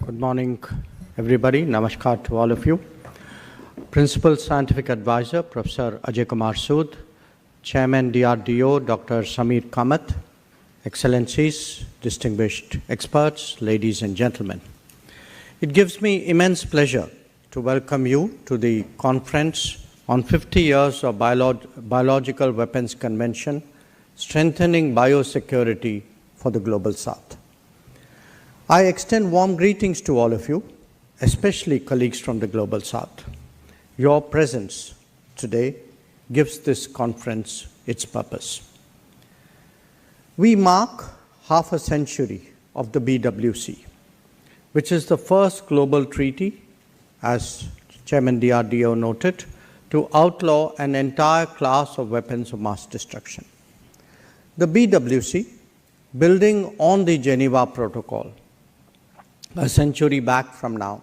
Good morning, everybody. Namaskar to all of you. Principal Scientific Advisor, Professor Ajay Kumar Sood, Chairman DRDO, Dr. Samir Kamath, Excellencies, distinguished experts, ladies and gentlemen. It gives me immense pleasure to welcome you to the conference on 50 years of Biological Weapons Convention, Strengthening Biosecurity for the Global South. I extend warm greetings to all of you, especially colleagues from the Global South. Your presence today gives this conference its purpose. We mark half a century of the BWC, which is the first global treaty, as Chairman DRDO noted, to outlaw an entire class of weapons of mass destruction. The BWC, building on the Geneva Protocol, a century back from now,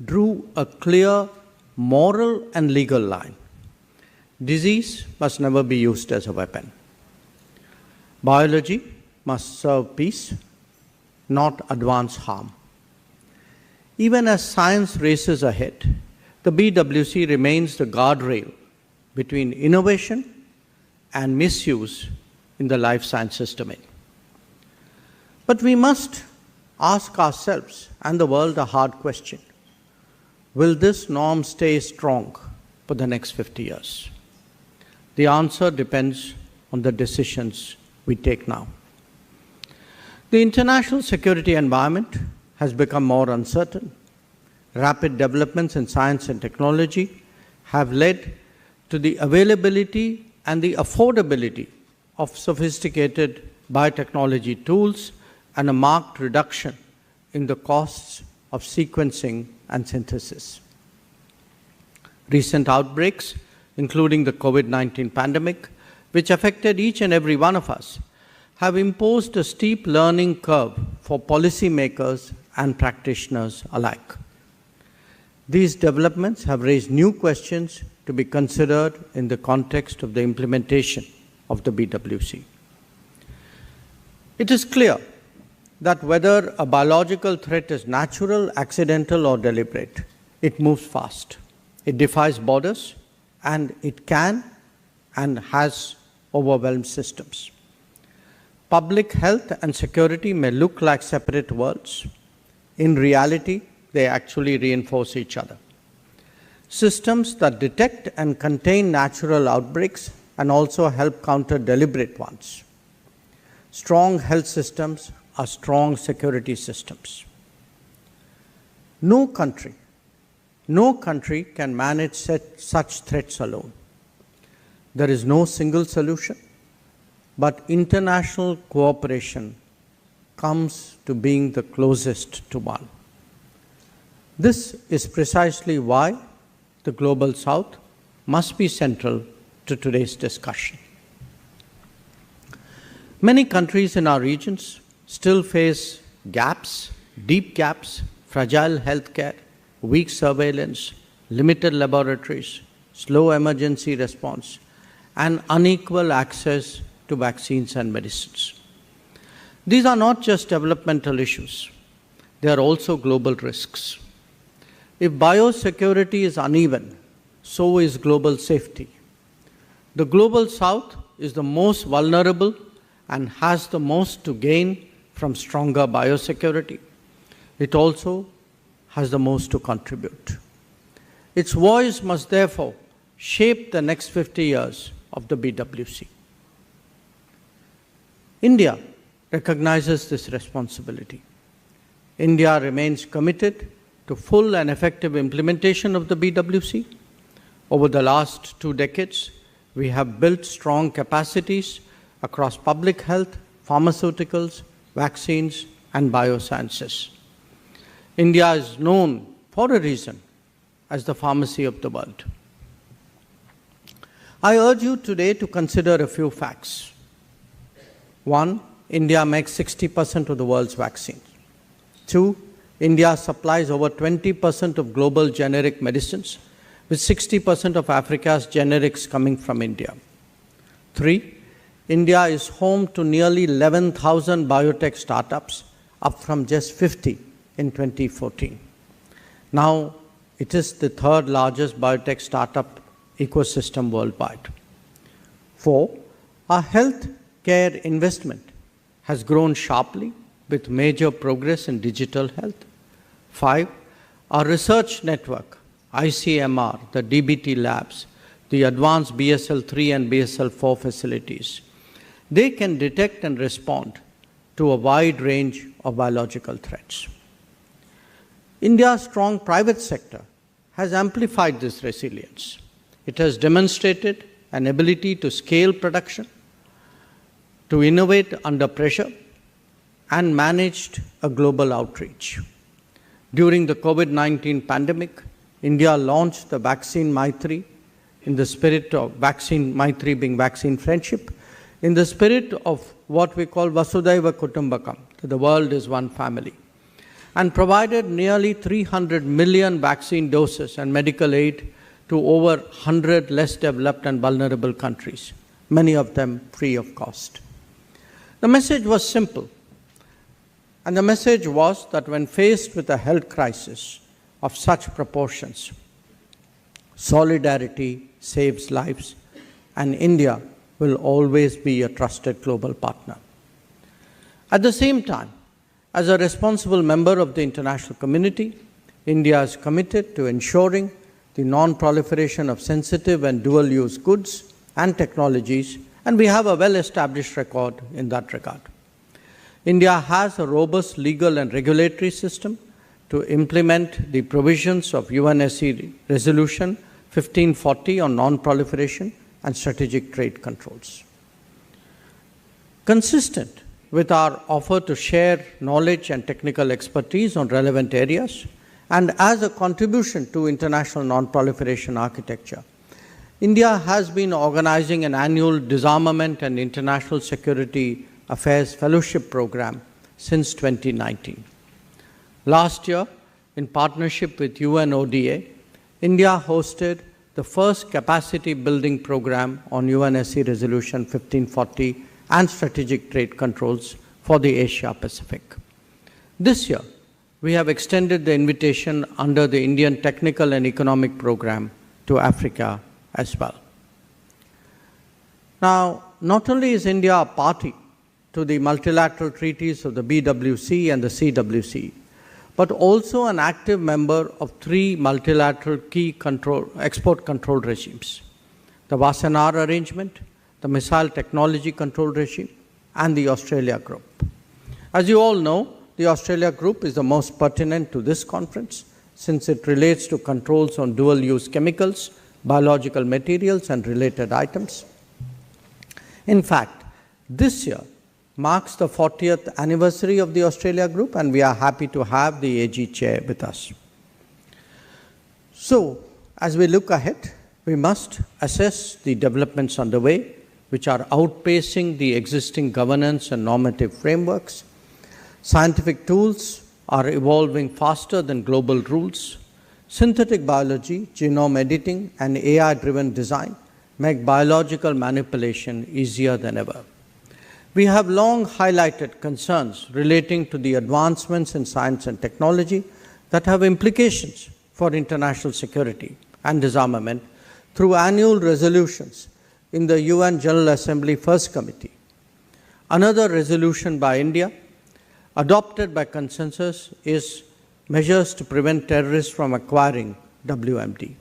drew a clear moral and legal line. Disease must never be used as a weapon. Biology must serve peace, not advance harm. Even as science races ahead, the BWC remains the guardrail between innovation and misuse in the life sciences domain. But we must ask ourselves and the world a hard question. Will this norm stay strong for the next 50 years? The answer depends on the decisions we take now. The international security environment has become more uncertain. Rapid developments in science and technology have led to the availability and the affordability of sophisticated biotechnology tools and a marked reduction in the costs of sequencing and synthesis. Recent outbreaks, including the COVID-19 pandemic, which affected each and every one of us, have imposed a steep learning curve for policymakers and practitioners alike. These developments have raised new questions to be considered in the context of the implementation of the BWC. It is clear that whether a biological threat is natural, accidental, or deliberate, it moves fast. It defies borders, and it can and has overwhelmed systems. Public health and security may look like separate worlds. In reality, they actually reinforce each other. Systems that detect and contain natural outbreaks and also help counter deliberate ones. Strong health systems are strong security systems. No country can manage such threats alone. There is no single solution, but international cooperation comes to being the closest to one. This is precisely why the Global South must be central to today's discussion. Many countries in our regions still face gaps, deep gaps, fragile healthcare, weak surveillance, limited laboratories, slow emergency response, and unequal access to vaccines and medicines. These are not just developmental issues, they are also global risks. If biosecurity is uneven, so is global safety. The Global South is the most vulnerable and has the most to gain from stronger biosecurity. It also has the most to contribute. Its voice must therefore shape the next 50 years of the BWC. India recognizes this responsibility. India remains committed to full and effective implementation of the BWC. Over the last 2 decades, we have built strong capacities across public health, pharmaceuticals, vaccines, and biosciences. India is known for a reason as the pharmacy of the world. I urge you today to consider a few facts. 1, India makes 60% of the world's vaccines. 2, India supplies over 20% of global generic medicines, with 60% of Africa's generics coming from India. 3, India is home to nearly 11,000 biotech startups up from just 50 in 2014. Now, it is the third largest biotech startup ecosystem worldwide. 4, our health care investment has grown sharply with major progress in digital health. 5, our research network, ICMR, the DBT labs, the advanced BSL-3 and BSL-4 facilities, they can detect and respond to a wide range of biological threats. India's strong private sector has amplified this resilience. It has demonstrated an ability to scale production, to innovate under pressure, and managed a global outreach. During the COVID-19 pandemic, India launched the Vaccine Maitri in the spirit of Vaccine Maitri being vaccine friendship, in the spirit of what we call Vasudhaiva Kutumbakam, that the world is one family, and provided nearly 300 million vaccine doses and medical aid to over 100 less developed and vulnerable countries, many of them free of cost. The message was simple. And the message was that when faced with a health crisis of such proportions, solidarity saves lives, and India will always be a trusted global partner. At the same time, as a responsible member of the international community, India is committed to ensuring the non-proliferation of sensitive and dual-use goods and technologies, and we have a well-established record in that regard. India has a robust legal and regulatory system to implement the provisions of UNSC Resolution 1540 on non-proliferation and strategic trade controls. Consistent with our offer to share knowledge and technical expertise on relevant areas, and as a contribution to international non-proliferation architecture, India has been organizing an annual disarmament and international security affairs fellowship program since 2019. Last year, in partnership with UNODA, India hosted the first capacity building program on UNSC Resolution 1540 and strategic trade controls for the Asia Pacific. This year, we have extended the invitation under the Indian Technical and Economic Program to Africa as well. Now, not only is India a party to the multilateral treaties of the BWC and the CWC, but also an active member of 3 multilateral key export control regimes: the Wassenaar Arrangement, the Missile Technology Control Regime, and the Australia Group. As you all know, the Australia Group is the most pertinent to this conference since it relates to controls on dual-use chemicals, biological materials, and related items. In fact, this year marks the 40th anniversary of the Australia Group, and we are happy to have the AG chair with us. So, as we look ahead, we must assess the developments underway, which are outpacing the existing governance and normative frameworks. Scientific tools are evolving faster than global rules. Synthetic biology, genome editing, and AI-driven design make biological manipulation easier than ever. We have long highlighted concerns relating to the advancements in science and technology that have implications for international security and disarmament through annual resolutions in the UN General Assembly First Committee. Another resolution by India, adopted by consensus, is measures to prevent terrorists from acquiring WMD.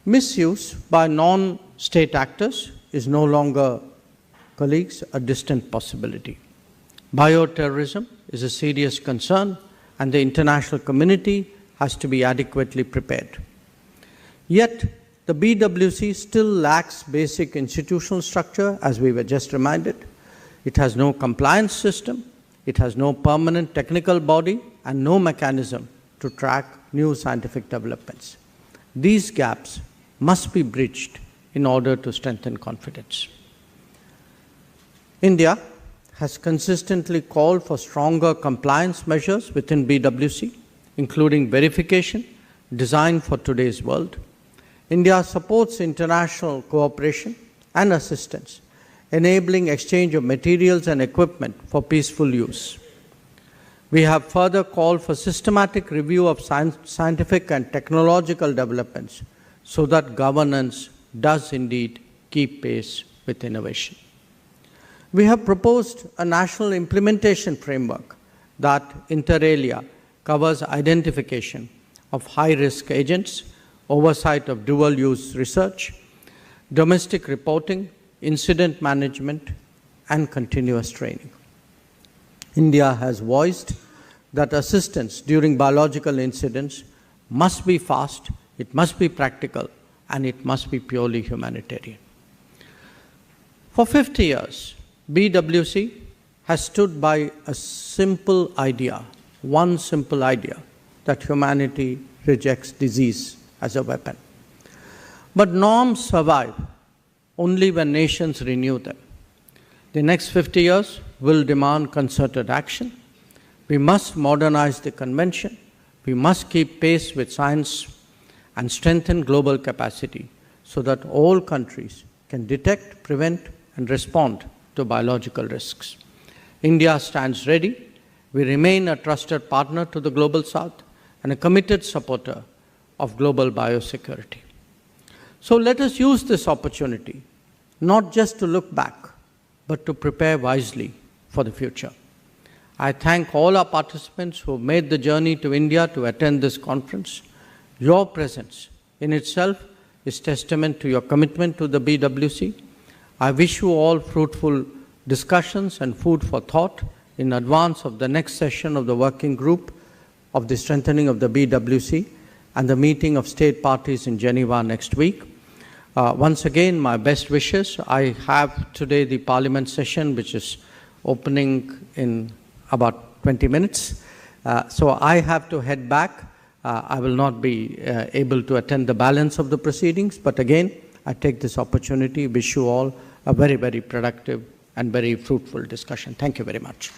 Misuse by non-state actors is no longer, colleagues, a distant possibility. Bioterrorism is a serious concern, and the international community has to be adequately prepared. Yet, the BWC still lacks basic institutional structure, as we were just reminded. It has no compliance system, it has no permanent technical body, and no mechanism to track new scientific developments. These gaps must be bridged in order to strengthen confidence. India has consistently called for stronger compliance measures within BWC, including verification designed for today's world. India supports international cooperation and assistance enabling exchange of materials and equipment for peaceful use. We have further called for systematic review of scientific and technological developments so that governance does indeed keep pace with innovation. We have proposed a national implementation framework that, inter alia, covers identification of high-risk agents, oversight of dual-use research, domestic reporting, incident management, and continuous training. India has voiced that assistance during biological incidents must be fast, it must be practical, and it must be purely humanitarian. For 50 years, BWC has stood by a simple idea, one simple idea, that humanity rejects disease as a weapon. But norms survive only when nations renew them. The next 50 years will demand concerted action. We must modernize the convention. We must keep pace with science and strengthen global capacity so that all countries can detect, prevent, and respond to biological risks. India stands ready. We remain a trusted partner to the Global South and a committed supporter of global biosecurity. So let us use this opportunity not just to look back, but to prepare wisely for the future. I thank all our participants who have made the journey to India to attend this conference. Your presence in itself is testament to your commitment to the BWC. I wish you all fruitful discussions and food for thought in advance of the next session of the working group of the strengthening of the BWC and the meeting of state parties in Geneva next week. Once again, my best wishes. I have today the Parliament session, which is opening in about 20 minutes. So I have to head back. I will not be able to attend the balance of the proceedings, but again, I take this opportunity, wish you all a very, very productive and very fruitful discussion. Thank you very much.